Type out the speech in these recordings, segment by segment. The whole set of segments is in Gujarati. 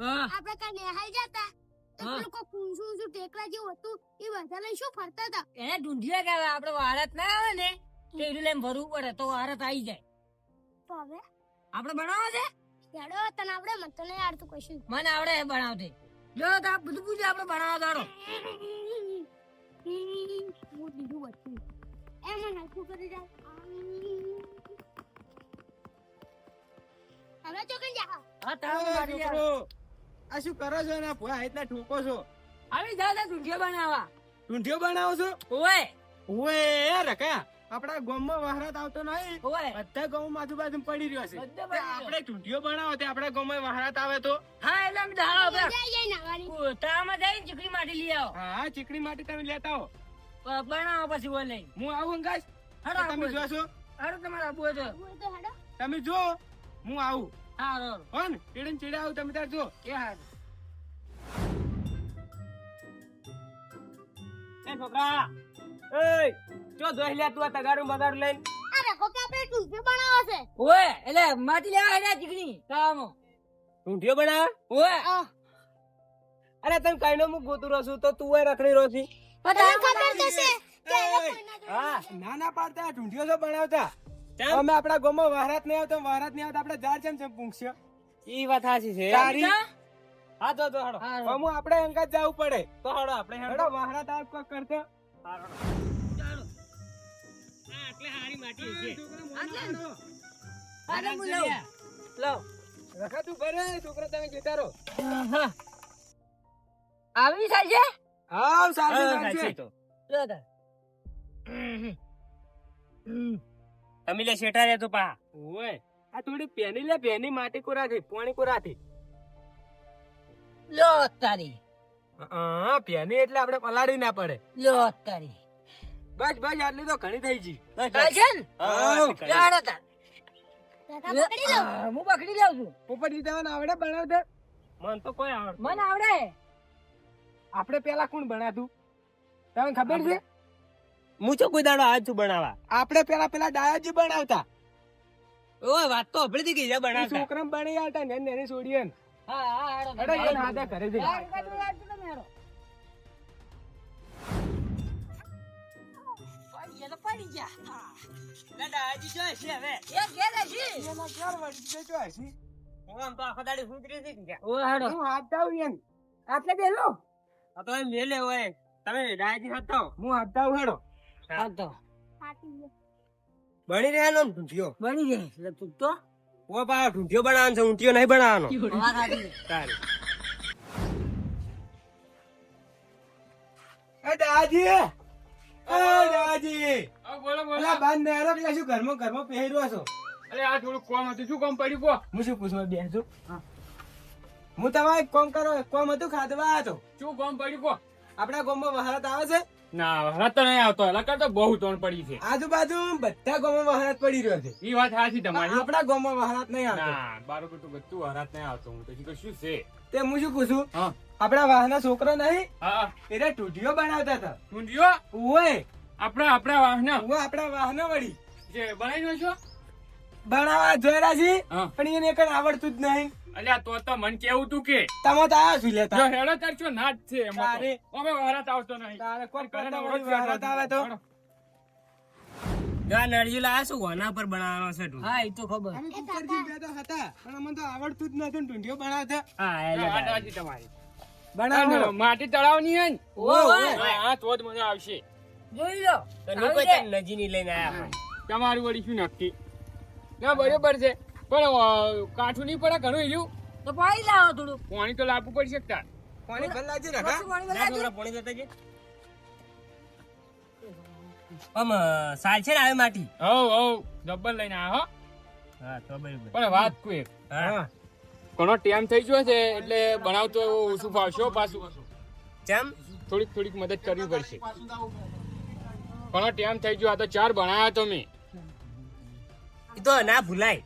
આપણે કાં નેહાઈ જતા તો પેલું કોઈ ઊંચું ટેકરા જેવું હતું એ બધા લઈ શું ફરતા હતા. એને ઢૂંઢિયા કે આપણે વારત ના આવે ને તો એટલું લઈને ભરવું પડે તો વારત આવી જાય. તો હવે આપણે બનાવો છે હેડો તને આવડે મને તો નહીં આવડતું કશું. મને આવડે એ બનાવતે. જો તો આ બધું પૂછે આપણે બનાવવા દાડો. હું દીધું બધું એમ નાખું કરી જાય. હવે તો કઈ જા હા તાવ મારી છોકરો, આ શું કરો છો ને ભૂયા એટલા ઠોકો છો? આવી જા જા ઢૂંઢિયા બનાવવા. ઢૂંઢિયો બનાવો છો? ઓય ઓએ રકા આપડા ગામમાં વહરાત આવતો નહીં, ઓય બધા ગામમાં આજુબાજુ પડી રહ્યો છે. બધે પડી રહ્યો. આપણે ઢૂંઢિયો બનાવો તે આપડા ગામમાં વહરાત આવે તો હા એટલે અમે ધારો આપણે જઈ નાવાની. તામાં જઈને ચીકણી માટી લઈ આવો. હા ચીકણી માટે તમે લેતા હો. બનાવો પછી બોલે હું આવું અંગાશ. હડો તમે જોશો, હડો તમારે આપવું હોય તો હું તો હેડો તમે જો હું આવું હા રો હો ને ચીડીને ચીડે આવું તમે તાર જો. એ હા એ છોકરા, એ જો જોઈ લે તું આ તગારું બગારું લઈને. આ રખો કે આપણે ટૂંપી બનાવો છે. ઓય એટલે માટી લેવા હેડ્યા ચીકણી તામાં ઢૂંઢિયો બનાવે? ઓય અરે તને કઈનો હું ગોતું રહ્યો છું તો તું એ રખડી રહ્યો છે. તને ખબર તો છે કે એને કોઈના જોડે હા ના ના પાડતા ઢૂંઢિયો છો બનાવતા. અમે આપડા ગામમાં વહરાત નહીં આવતો આપણે જાર ચમ પૂછ્યો. ઈ વાત સાચી છે તારી. હા તો હડો હા, હમુ આપણે અંગાત જવું પડે તો હડો આપણે હડો વહરાત આવ કોક કરતો. ચાલો હા એટલે હારી માટી છે. અરે હું લઉં લઉં રખા તું ભરે છોકરા તમે જતા રહો. આવી થાય છે હા સાચી વાત છે. જો તાર તમે લે શેઠા રે તો પા ઓય આ થોડી પેની લે પેની માટી કોરાથી પાણી કોરાથી. લો તારી હા પેની એટલે આપણે પલાળી ના પડે. લો તારી બસ બસ આટલી તો ઘણી થઈ ગઈ. થાય છે ને ચાલો તાર કાકા પકડી લો. હું પકડી લઉં છું પોપટજી તમને આવડે બનાવતા? મન તો કોઈ આવડતું મને આવડે આપણે પેલા કોણ બનાતું તમને ખબર છે? હું તો કોઈ દાડો આજ છું બનાવવા. આપણે પેલા ડાયાજી બનાવતા. ઓય વાત તો આપણે થી કીધા બનાવતા. છોકરા બની આવતા ને નેની છોડીએ ને. હા હા હેડો હેડો યાર હાથે ઘરે જઈ. પડી ગયા દાદાજી જો છે હવે. એ ઘેર હશે એના ચાર વર્ષ જો હસી. હું આમ તો આખો દાડી સુધરી હતી કે. ઓ હેડો હું હાથ દાવ એમ. આટલે બેલો આ તો એમ મેલે હોય. તમે દાદાજી હતો. હું હાથ દાવ હેડો. હા તો ફાટી ગયો. બની રહ્યા ને ઢૂંઢિયો. બની જાય એટલે તું તો ઓ બા ઢૂંઢિયો બનાવવાનો છે, ઊંટિયો નહીં બનાવવાનો. વાત સાચી છે. તારે. એ દાદાજી એ દાદાજી બોલો બોલો. અલા બાંધ ને આરો પેલા શું ઘરમાં પહેર્યો છો? અરે આ થોડું કોમ હતું, શું કામ પડ્યું કો? હું શું પૂછવા બેસું? હું તમારે કોમ હતું ખાધવા હતો. શું કામ પડ્યું કો? આપણા ગામમાં વહારત આવે છે. ના વરસાદ તો નહીં આવતો, એલા કરતા બહુ તોણ પડી છે. આજુબાજુ બધા ગામમાં વહારત પડી રહ્યો છે. ઈ વાત સાચી તમારી. આપણા ગામમાં વહારત નહીં આવતો. ના બારોબર તો બધું વરસાદ નહીં આવતો. હું તો કીધું શું છે? તે હું શું પૂછું? હા આપણા વાહના છોકરો નહીં હા એને ટૂટીઓ બનાવતા હતા. ઢૂંઢિયો ઓય આપણા વાહના આપણા વાહનો વળી જે બનાવી છો. બનાવવા જોયેલા છે હા. પણ એને કઈ આવડતું જ નહીં. અલ્યા તો મને કેવું તું કે તમે તો આયા છું જો લેતા. હેડો તાર છો ના જ છે એમાં તો. તારે. અમે વરસાદ આવતો નહીં. તારે કોઈ ઘરે કરતા નવરો જ વળી વહારત આવે તો હેડો. જો આ નળિયું લાયા છું ઓના પર બનાવવાનો છે ઢૂંઢિયો. હા એ તો ખબર અમે કુકરજી બે તો હતા પણ અમને તો આવડતું જ નતું ટૂંટીઓ બનાવતા. હા આ એટલે વાત સાચી તમારી. બનાવો માટી તળાવની હે ને? ઓય હા તો જ મજા આવશે. જોઈ લો તો નહીં કોઈ તને નજીની લઈને આયા પણ. તમારું વળી શું નક્કી? ના બરોબર છે પણ કાઠું નહીં પડે ઘણું હીર્યું. તો પાણી લાવો થોડું પાણી તો લાવવું પડશે તાર. પાણી ભલાજી રખા. પછી પાણી જા બનાવજો. છોકરા પોણી લેતા જે. આમ સાલ છે ને આવી માટી. હવ જબ્બર લઈને આયા હો. હા તો બરાબર. પણ વાત કોઈ હા ઘણો ટાઈમ થઈ ગયો છે એટલે બનાવતો ઓછું ફાવશે હો પાછું. ચમ થોડીક મદદ કરવી પડશે. ઘણો ટાઈમ થઈ ગયો, આ તો 4 બનાવ્યા તો મેં. એ તો ના ભૂલાય.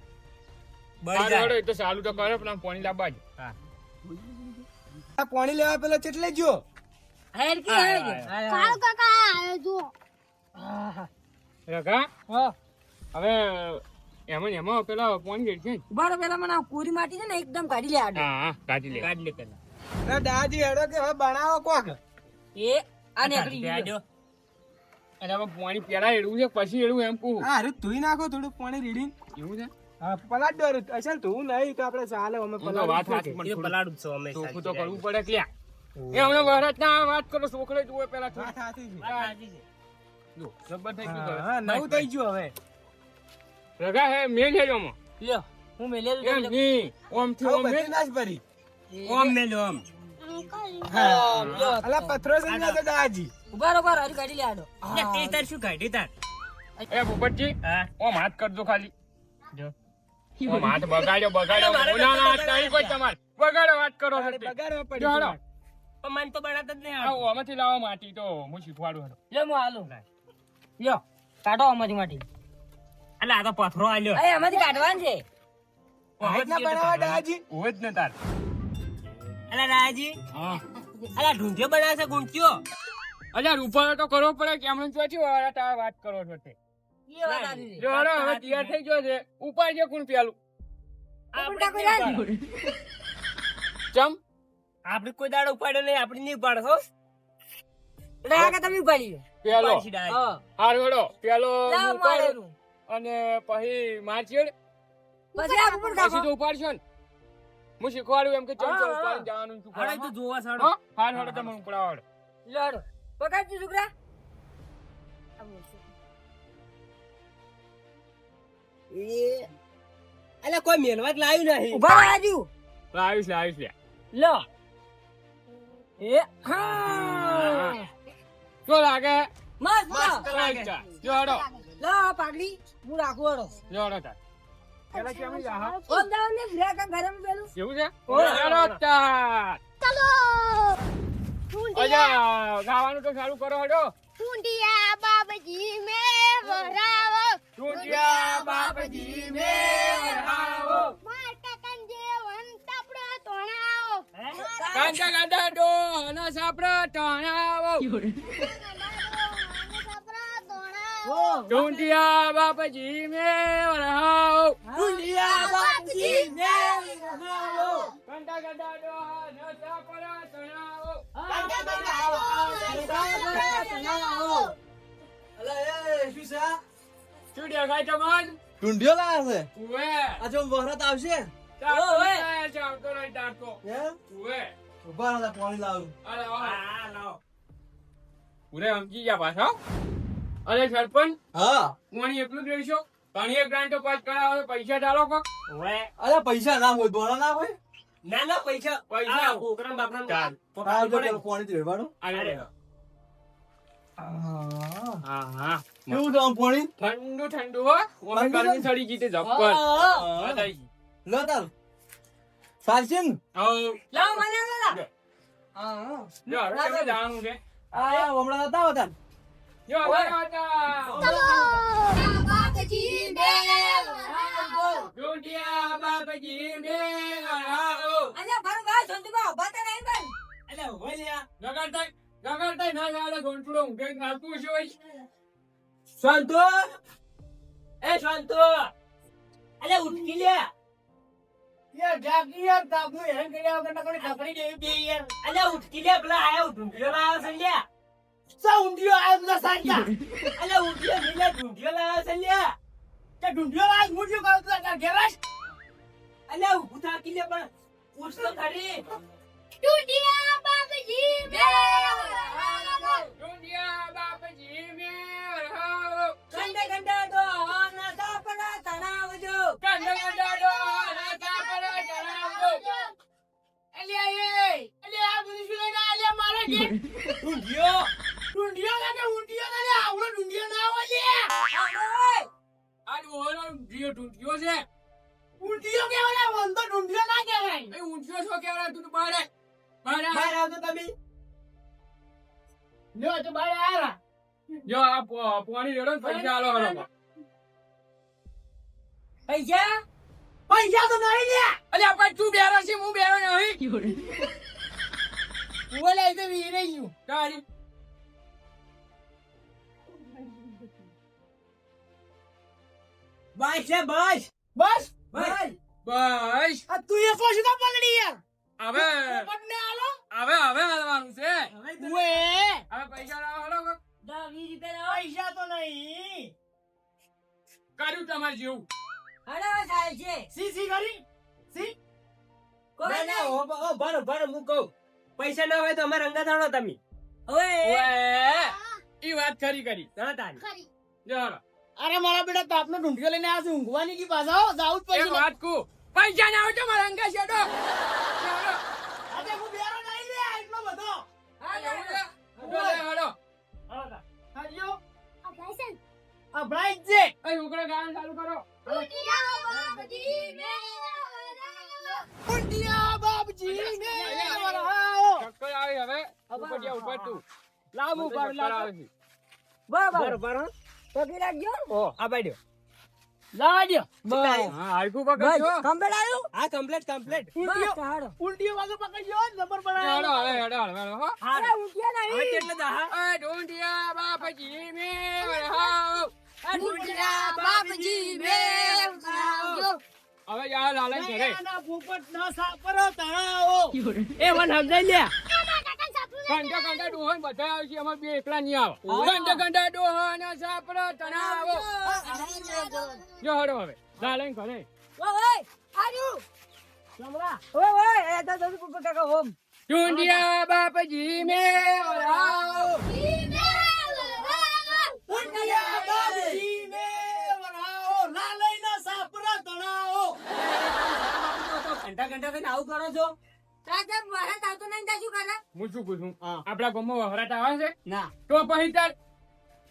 બળી હારું હેડો, જાય. એ તો ચાલુ તો કરે પણ આમ પાણી લાવવા જ. હા આ પાણી લેવા પેલા ચેટલે જો. હેડકી હેડકી. કાળુ કાકા આવ્યો જુઓ. હા હા રઘા હા હવે એમાં ને એમાં પેલા પાણી રેડ છે ને. ઉભા પેલા મને આ કોરી માટી છે ને એકદમ કાઢી લે આડો. હા હા કાઢી લે. કાઢ લે પેલા. અરે દાદાજી હેડો કે હવે બનાવો કોક. એ આ નીકળી ગયો. આજો. અને આમાં પાણી પેલા એડવું છે પછી એડવું એમ કહું. હા હારું ધોઈ નાખો થોડું પાણી રેડી. એવું છે? હા પલાટ દો હારું. અસલ ધોવું નહીં તો આપણે ચાલે અમે હું તો વાત પલાટ. સાચી એ પલાડું જ છો અમે ચોખ્ખું તો સાચી કરવું પડે કે લ્યા. એ હમણાં વરસાદ ના વાત કરો છોકરે જુએ પેલા વાત સાચી છે. વાત સાચી છે. જો જબર થઈ ગયું હા, હવે. હા નવું થઈ ગયું હવે. રગા હે મેલ છે એમાં. લ્યો હું મેલેલ એમ નહીં ઓમ થી હવે ઓમ બધી મેલ. નાશ ભરી. ઓમ મેલ્યો ઓમ. હા. અલા પથરો છે ને તો દાદાજી. ઉભા રહો હારી કાઢી લે આડો. લે, તે તાર શું કાઢી તાર? એ ભૂપતજી હા. ઓમ હાથ કરજો ખાલી. જો. ઓમ હાથ બગાડ્યો બગાડ્યો. મારે ના ના નહીં કોઈ તમારે બગાડો વાત કરો છો તે. બગાડવા જો પડી. હાલો. પણ મને તો બનાવતા જ નહીં આવો આવડતું. આમાંથી લાવો માટી તો હું શીખવાડું હાલો. લ્યો હું હાલું. લ્યો કાઢો આમાંથી માટી. અલા, આ તો પથરો આલ્યો. એ આમાંથી કાઢવાનું છે. હાથના બનાવવા દાદાજી. હોય જ ને તાર. અલા, રાજી. હા. અલા, ઢૂંઢ્યો બનાવે છે ગુંઠિયો. અલ્યા રૂપાળો તો કરવો પડે કે એમણે ચોથી વાર આ વાત કરો છો તે. એ વાત સાચી છે. જો હાલો હવે તૈયાર થઈ ગયો છે ઉપાડજે કોણ પેલું. આપણે જ નહીં ઉપાડો. ચમ આપણે કોઈ દાડો ઉપાડ્યો નહીં, આપણે નહીં ઉપાડો હો. એટલે આ કે તમે ઉપાડી લો. પેલો પાછી ડાળ. હા. હાર વડો પેલો લાવ ઉપાડ મારેલું. અને પછી મારચેડ પછી આ પણ પછી કાઢો. તો ઉપાડશો ને હું શીખવાડું એમ કે ચમ ચમ હા, હા. ઉપાડીને જવાનું શું હાલો, એ તો કરવાનું. જોવા સાડો. હા હાર વડો તમે ઉપડાવડો. લ્યો હાલો. પકડજો છોકરા. અલા, કોઈ મેલવા જ લાવ્યું નહીં. ઉભા રહો આજુ. લાવીશ લાવીશ લે. લો. એ હા. શું લાગે મસ્ત મસ્ત. લો. લાગે. જો હાડો લો આ પાઘડી હું રાખું હાલો. જો હાડો તાર પેલા કેમ જા હા ઓમ દાવ ને બ્રેક ગરમ પેલું. એવું છે ઓય. હાડો તાર અજા ગાવાનું તો ચાલુ કરો હાડો. ટુંડિયા બાબજી મે વરાવો ટૂંટિયા બાપજી મેરાવો માટા કંજે વન તાપડો તોણાવો કાંડા કાંડા ડો અને સાપડા ટણાવો ટૂંટિયા બાપજી મેરાવો ટુંડિયા બાપજી ને વરાવો. કાંડા કાંડા ડો અને સાપડા ટણાવો શું દેખાય તમને? ટુંડિયો લાવે છે. ઉવે આ જો વરસાદ આવશે. ઓવે ચાવતો રહી ડાકો એમ? ઉવે ઉભા રહો, પાણી લાવું. અરે વાહ હા, લાવો. ઉરે સમજી ગયા પાછા અરે સરપંચ હા. પાણી એટલું જ રહીશો પાણી એક ગ્રાન્ટ પાસ કરાવો તો પૈસા ડાલો કો ઓવે. અરે પૈસા ના હોય, દોણા ના હોય. ના, ના, પૈસા. પૈસા. આ છોકરાને બાપરાને ચાલ. આ જો પડે. પેલું પાણી તો રેડવાનું. અરે હા. હા હા કેવું છે આમ પાણી? ઠંડુ ઠંડુ હો ઓમે ઠંડુ ગરમી સડી ગઈ તે જબ્બર હા. બધાઈ લો તાર. ચાલશે ને? આવ લાવો મને લાવો. હા. જો હવે કેમ જવાનું છે આ હમણાં નતા આવતા ને? જો હવે બાબજી મે વરાવો ડોડિયા બાપજી મેરાવો અલ્યા મારું ગાય સંતુબા ઉભા તો નહીં બન. અલા, ઉભો લ્યા. જગાડતા ના જાલે ઘોંટડો ઊંઘે નાખતું છે ઓય. શાંતો. એ શાંતો. અલે, ઉઠકી લે. યાર જાગી યાર, તાપનું હેરાન કર્યા વગર ના કોઈ ખપરી દેવી બે યાર. અલે, ઉઠકી લે. પેલા આયા ઢૂંઢિયો લાવ્યો છે લ્યા. સા ઊંધિયો આયો બધા સાચા. અલે, ઉઠ્યો નહીં લે, ઢૂંઢિયો લાવ્યો છે લ્યા. તે ઢૂંઢિયો લાગ મૂઠ્યો કરો તો તાર ઘેરાશ. અલે, ઊભું થાકી લે પણ ઉઠ તો ખરી. ટુંડિયા બાબજી મે વરાવો ડોડિયા બાપજી મેરાવો ગંડે ગંડે તો હવાના સાપડા તણાવજો. કંડા કંડા ડો અને સાપડા જણાવજો અલ્યા એ અલ્યા આ બધું શું લઈને આલ્યા મારે કે ઢૂંઢિયો. ઢૂંઢિયો લાગે ઊંધિયો લાગે આવડો ઢૂંઢિયો ના હોય લે. આજ ઓનો ઢૂંઢિયો છે ઊંધિયો કેવાય વંદો ઢૂંઢિયો ના કહેવાય. એ ઊંધિયો છો કેવડા તું બારે બારે બહાર આવતો તમે. લ્યો તો બહાર આયા. જો આ પાણી રેડો ને પૈસા આલો હરો પૈસા પૈસા તો નહીં લે. અલે આ તું બેરો છે હું બેરો નહીં હું લઈ તો વીરે ગયું. તારી બસ છે બસ બસ બસ બસ આ તું એકલો શું કામ પલડી યાર હવે પોપટને આલો હવે હાલવાનું છે ઉએ હવે પૈસા લાવો હાલો. 10-20 રૂપિયા પૈસા તો નહીં કર્યું તમારે જેવું હડો થાય છે સી સી કરી સી કોઈ ના નહીં. ઓ ભરો ભરો હું કહું પૈસા ના હોય તો અમારે અંગા થાણો તમે ઓએ ઓએ ઈ વાત ખરી કરી ના તારી ખરી જો હાલો. અરે મારા બેટા તાપનો ઢૂંઢિયો લઈને આવ્યો છું ઊંઘવાની કી પાછા આવો જાવું જ એક પડશે વાત કહું પૈસા ના હોય તો મારા અંગા છેડો આજે હું બેરો નહીં લે એટલો બધો હાલો હાજો આ ભાઈસન આ બ્રાઇટ છે એ છોકરા ગાવાનું ચાલુ કરો ઊંટિયા બાપજી મેરા ઊંટિયા બાપજી ને વરાવો ચક્કર આવી હવે ઉપર જા ઉપર તું લાવું ચક્કર પર આવે છે. બરાબર પર પકડી રાખજો ઓ આ બાડ્યો લાવા દ્યો બસ હા આયકું બસ પકડજો કમ્પ્લીટ આવ્યું આ કમ્પ્લીટ કમ્પ્લીટ બસ હાડો ઊંટિયો વાગે પકડજો નંબર હેડો બનાવો હવે હેડો હો અરે ઉઠ્યા હવે નહીં કેટલે દા એ ઢોંઢિયા બાપજી મે વરહાવ. ઊંટિયા બાપજી મેરા હવે જા લાલન ઘરે ના પોપટ ના સાપરો તણાવો એ વન સમજાઈ લે ઘંટા ઘંટા ડોહન બધા આવશે અમાર બે એકલા નહીં આવે ઘંટા ઘંટા ડોહન સાપરો તણાવો જો હેડો હવે લાલન ઘરે ઓય આર્યું સમરા ઓય એ તો દસ ઉપર કાકા ઓમ ઢોંઢિયા બાપજી મે વરહાવ. ઊંટિયા બાપજી ને વરાવો લાલઈના સાપરા તણાવો ઘંટા ઘંટા કઈને આવું કરો છો તાતે વરસાદ આવતો નહીં તા શું કરે હું શું પૂછું હા. આપડા ગામમાં વહરાટ આવે છે ના તો પછી તાર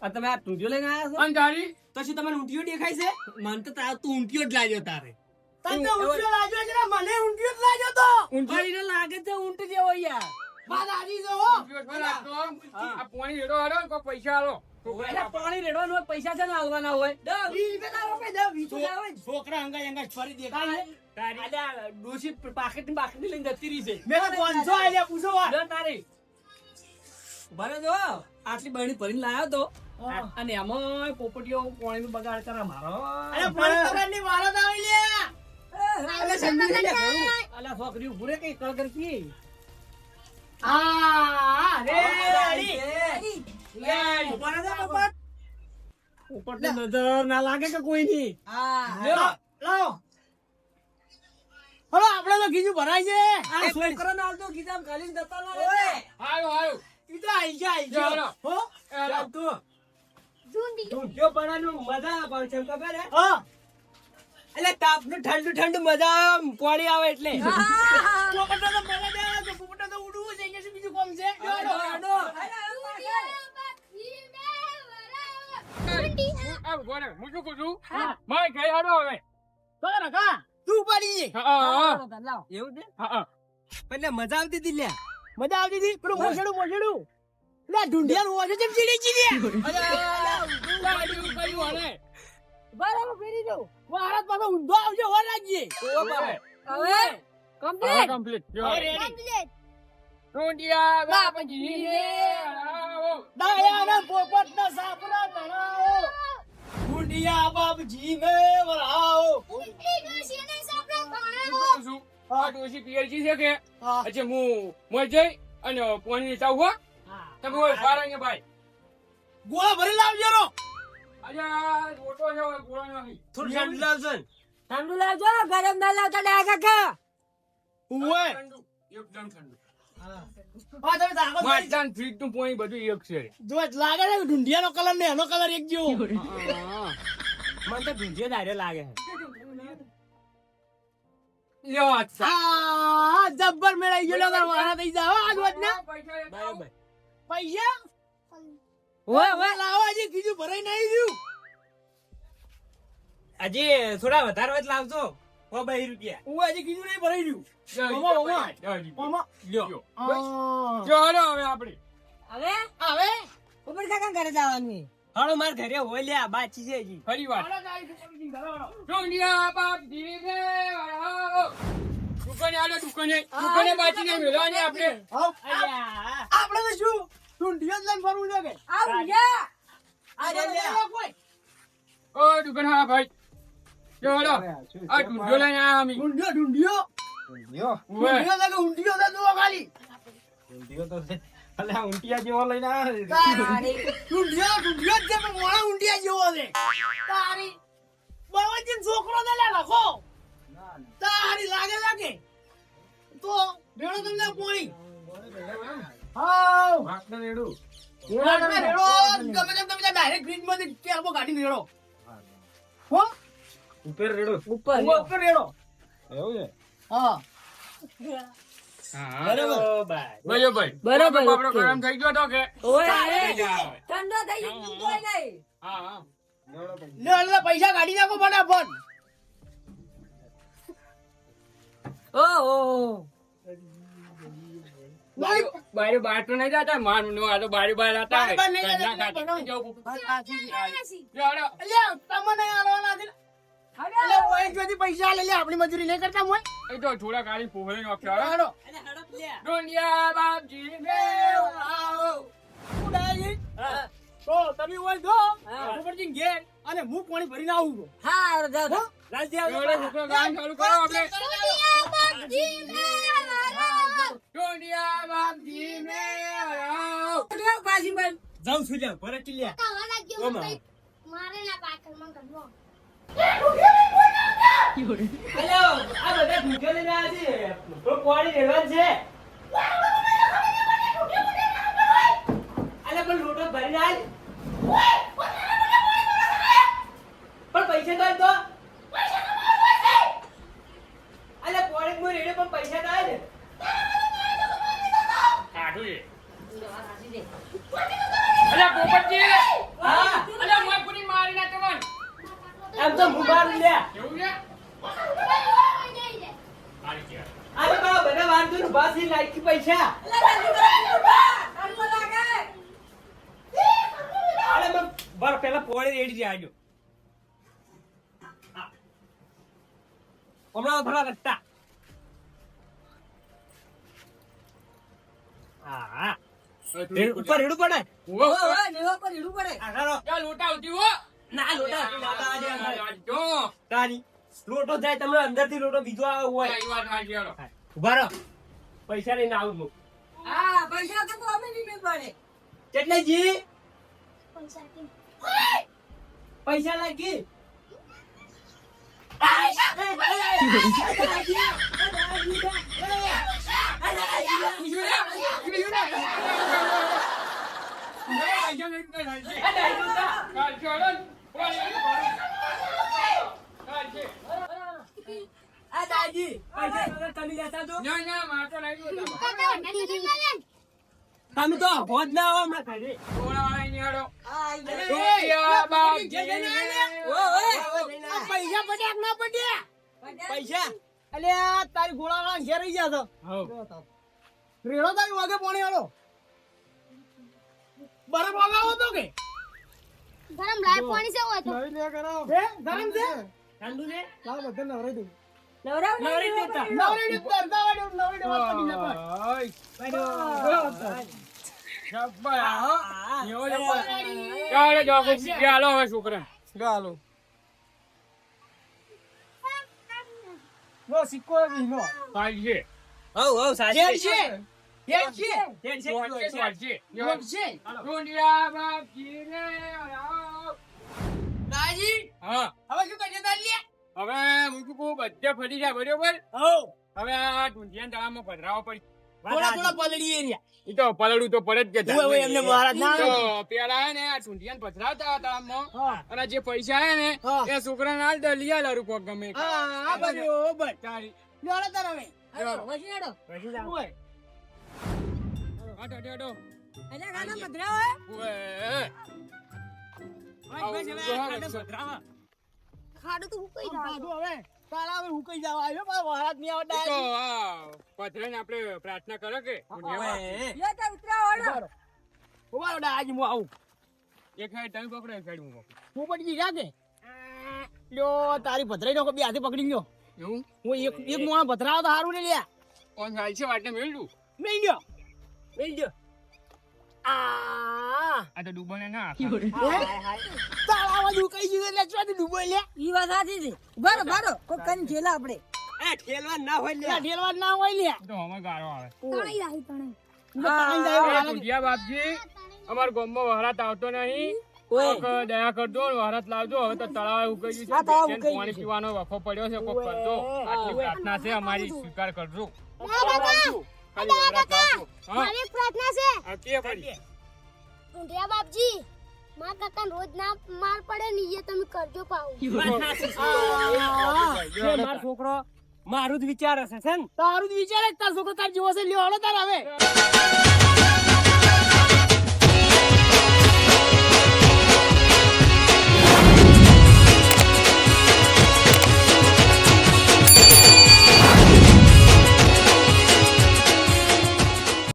આ તમે આ ઊંટિયો લઈને આવ્યા છો અને તારી તો શું તમને ઊંટિયો દેખાય છે મને તો તું ઊંટિયો જ લાગ્યો તારે તને ઊંટિયો ઊંટિયો લાગ્યો છે ને મને ઊંટિયો જ લાગ્યો તો ઊંટિયો? ભાઈને લાગે છે ઊંટ જેવો યાર વાત આજી જો હો આ પોણી હેડો હેડો ને કોઈ પૈસા આલો એટલે પાણી રેડવાનું હોય પૈસા છે ને આવવાના હોય છોકરા અંગા અંગા ફરી દેખાય તારી ડોશી પાકેટ ની બાકડી લઈને જતી રહી છે મેં તો 500 આલ્યા પૂછો વાત તારી ભરે જો આટલી બરણી ભરીને લાવ્યો તો અને એમાં પોપટીઓ પાણી નું બગાડ કરે મારો અરે પાણી બગાડની વારત આવી લે અલે સંધી લે અલા છોકરી ઉભું રે કઈ કળ કરતી આ રે રેડી ઉપર તો નજર ના લાગે કે કોઈ ની લાવો હવે આપણે તો કીધું ભરાય છે આ છોકરો ના આવતો કીધા ખાલી જતા ના રે આયો આયો ઈ તો આઈ ગયા ચાલો. હો હેડો. તું ઝુંડી તું જો બનાનું મજા આવે પણ છે ખબર હે હા એટલે તાપનું ઠંડુ ઠંડુ મજા આવે પાણી આવે એટલે પોપટો તો મને દે તો પોપટો તો ઉડવું છે અહીંયા બીજું કોમ છે આ ઉભો રહે. હું શું કહું છું? મારે ઘરે હેડો હવે. તો રખા તું પડી જઈ હા, હા, એવું છે હા, હા. એટલે મજા આવતી હતી લ્યા મજા આવતી હતી પેલું મોસડું લે ઢુંઢિયા નું ઓછું ચમચી જી લે ગાડીનું કર્યું હલે. બરાબર ફેરી દઉં ભારત માં તો ઊંધો આવજો હો રાજ્ય હવે હા, કમ્પ્લીટ complete. જો. કમ્પ્લીટ ઢોંઢિયા બાપજી રે વરહાવ. દાયાના પોપટ ના સાપરા તણાવો ઢુંઢિયા બાપજી મે વરાવો ઊંટી ડોશીને સાપરા હું તણાવો શું કહું છું? આ ડોશી પિયરજી છે કે હા અચ્છા હું મોય જઈ અને પાણી ચાવ હો તમે હોય બહાર આવીને ભાઈ ગોળા ભરી લાવજો રો અલ્યા મોટો છે હવે ગોળો નથી થોડું ઠંડુ લાવજો ઠંડુ લાવજો ગરમ ના લાવતા ડાયા કાકા ઉવે ઠંડુ, એકદમ ઠંડુ. હા તમે તાકો માટલાનું ફ્રીજ નું પાણી બધું એક છે જો લાગે છે ઢુંઢિયાનો કલર ને એનો કલર એક જેવો હા. મને તો ઢુંઢિયો ધારે લાગે લ્યો આ સા- આ જબ્બર મેળાઈ ગયો લગર વાળા થઈ જાવ આજ વાત ને પૈસા લેતા આવો. બરાબર પૈસા ઓય ઓય લાવો હજી કીધું ભરાઈ નહીં રહ્યું હજી થોડા વધારે હોય લાવજો ઓ 2 રૂપિયા હું હજી કીધું નહીં ભરાઈ રહ્યું મામા, મામા. મામા લ્યો. લ્યો જો હાલો હવે આપણે હવે હવે ઉપર કાકા ઘરે જવાનું હાલો માર ઘરે હોય લ્યા બાચી છે હજી ફરી વાર ઢોંઢિયા બાપજી રે વરહાવ. દુકાને આલો દુકાને બાચી નહીં મેળવાની આપણે આપણે તો શું ઢુંઢિયો જ લઈને ફરવું છે કે આ ઉજા આ રે લ્યા ઓ દુકાન હા ભાઈ જો હળો આ ઢૂંઢ્યો લઈને આયા અમે ઢૂંઢ્યો ઉવે. ઊંધિયો તો જુઓ ખાલી ઊંટિયા જેવો લઈને ઢૂંઢ્યો જ છે પણ મોણા ઊંધિયા જેવો છે તારી બાવાજી છોકરો ને લે લખો તારી લાગે તો રેડો તમને પોણી હાવ વાંકને રેડું રેડો ગમે તેમ તમે ડાયરેક્ટ ફ્રીજ માંથી કેરબો કાઢી રેડો હો ઉપર રેડું ઉપર રેડો એવું છે હા હા બરોબર. બરોબર બરોબર, આપણો ઓકે. ગરમ થઈ ગયો તો કે ઓય, થઈ જાય. ઠંડો થઈ ગયો, કોઈ નહીં. હા હા લે પૈસા કાઢી નાખો ફટાફટ ઓહો. બારી બાર તો નહીં જતા મારું નો આ તો બારી બાર હતા બારી બાર નહીં જતા, ઘરના કાંઠે નહીં જવું. નથી. જો હળો. અલ્યા તમને આલવાના છે અલ્યા ઓય જોથી પૈસા લે આપણી મજૂરી નહીં કરતા મોય એ તો થોડા ગાડી પોહળી નાખ્યો હળો. હાલો અરે હડપ લે. દુનિયા બાપજી ને આવો ઉડાઈ તો તમે ઓય દો ઉપરથી ઘેર અને હું પાણી ભરીને આવું છું હા, જાઓ, જાઓ. રાજ્ય જોડે છોકરો ગાન ચાલુ કરો આપણે દુનિયા બાપજી મેરા દુનિયા બાપજી ને હળો. જાઓ, પાછી બંધ. જાઉં છું લ્યા ભરત લ્યા કાવા લાગ્યો મને કઈ મારે ના પાકરમાં કરવો અલ્યા આ બધા ભૂખ્યો લઈને આવ્યા છે તો પાણી રેડવાનું છે અલ્યા પણ લોટો ભરીને આજ પણ પૈસા તો આજ તો અલ્યા પાણી મો રેડે પણ પૈસા તો આજ કાઢું એ. અલ્યા પોપટજી હા અલ્યા મોય પૂરી મારી ના તમને એમ તો હું બાર લ્યા એવું છે મારી છે અરે બા બધા વાર તો બાસી લાઈક પૈસા ઠંડો લાગે. અરે બર પેલા પોળી રેડી જાજો હમણાં થોડા રસ્તા હા ઉપર રેડું પડે ઉવો. ઓય, લેવા પર હીડું પડે. આખારો યા લોટા આવતી હો ના લોટા જો તારી લોટો જાય તમને અંદર થી લોટો બીજો આવ્યો હોય આ વાત સાચી હળો. ઉભા રહો પૈસા લઈને આવું હું હા, પૈસા તો અમે નહીં પડે. કેટલે જી પૈસા કે પૈસા લાગી આ દાદી પૈસા વગર તમે લેતા તો તમે તો હોજ ના આવો હમણાં ઘરે પૈસા પડ્યા ના પડ્યા પૈસા અલ્યા તારી ગોળા ઘેર રહી ગયા તો રેડો તારી વાગે પાણી આલો બરફ વગાવો તો કે ગરમ લાય પાણી છે હોય તો હે ગરમ છે ઠંડુ છે લાવ બધા નવરાઈ દઉં નવરાવ નહીં, નવરી લેવા દેતા પર નવરી દેતા નવરી દેતા પડી ના છોકરા ગાલો નો સિક્કો નો હવ સાચી છે હેડ છે દાજી હા હવે શું કરજે દાલી હવે હું શું કહું બધે ફરી જાય બરોબર હવ હવે આ ઢૂંઢિયા તળાવમાં પધરાવો પડી થોડા પલડી એરિયા એ તો પલડું તો પડે જ કે ઓય એમને મહારાજ ના તો પેલા હે ને આ ઢૂંઢિયાને પધરાવતા તળાવમાં હા અને જે પૈસા હે ને હા. એ છોકરાને હાલ દે લઈ આલ હારું કોક ગમે તે. હા બરોબર તારી જોડે તાર હવે હેડો, પછી હેડો. ઓય હાટો, હાટો. અલ્યા, ગાના પધરાવો હે? ઉવે. ખાડું તો હુકાઈ જાય સાધુ હવે તારા હવે હુકાઈ જાવ આવ્યો પણ મહારાજ ની આવે એ તો આ પધરાઈને આપણે પ્રાર્થના કરો કે ઢૂંઢિયામાં. લ્યો, તો ઉતરાવો, હેડો. ઉભા રહો આજે હું આવું એક સાઈડ તમે પકડો, એક સાઈડ હું પકડું. હું પડી જા કે લ્યો તારી ભદ્રાઈ નો બે હાથે પકડી ગયો એવું હું એક મોણા ભદ્રાવો તો હારું ને લ્યા કોણ હાલ છે વાટને મેળ્યું મેલ ગયો મેલ ગયો આ તો ડૂબોને ના આખા. તાળામાં દુકાઈ ગયું એટલે ચોથી ડૂબો લે ઈ વાત સાચી છે બરો બરો કોઈ કન જેલા આપણે ઠેલવા ના હોય લે તો અમે ગાળો આવે તણાઈ રાહી તણાઈ. એ દુધિયા બાપજી અમાર ગામમાં વહરાત આવતો નહીં કોક દયા કરજો ને વહરાત લાવજો હવે તો તળાવ ઉકાઈ ગયું છે જેને પાણી પીવાનો વખો પડ્યો છે કોક કરજો આટલી પ્રાર્થના છે અમારી સ્વીકાર કરજો ખાલી વહરાત લાવજો હા મારી એક પ્રાર્થના છે આ કે પડી ઊંધિયા બાપજી મારા કાકા રોજ ના માર પડે ને એ તમે કરજો પાવ. મારો છોકરો મારું જ વિચાર હશે છે ને તારું જ વિચાર તાર છોકરો તાર જેવો છે લ્યો હળો તાર હવે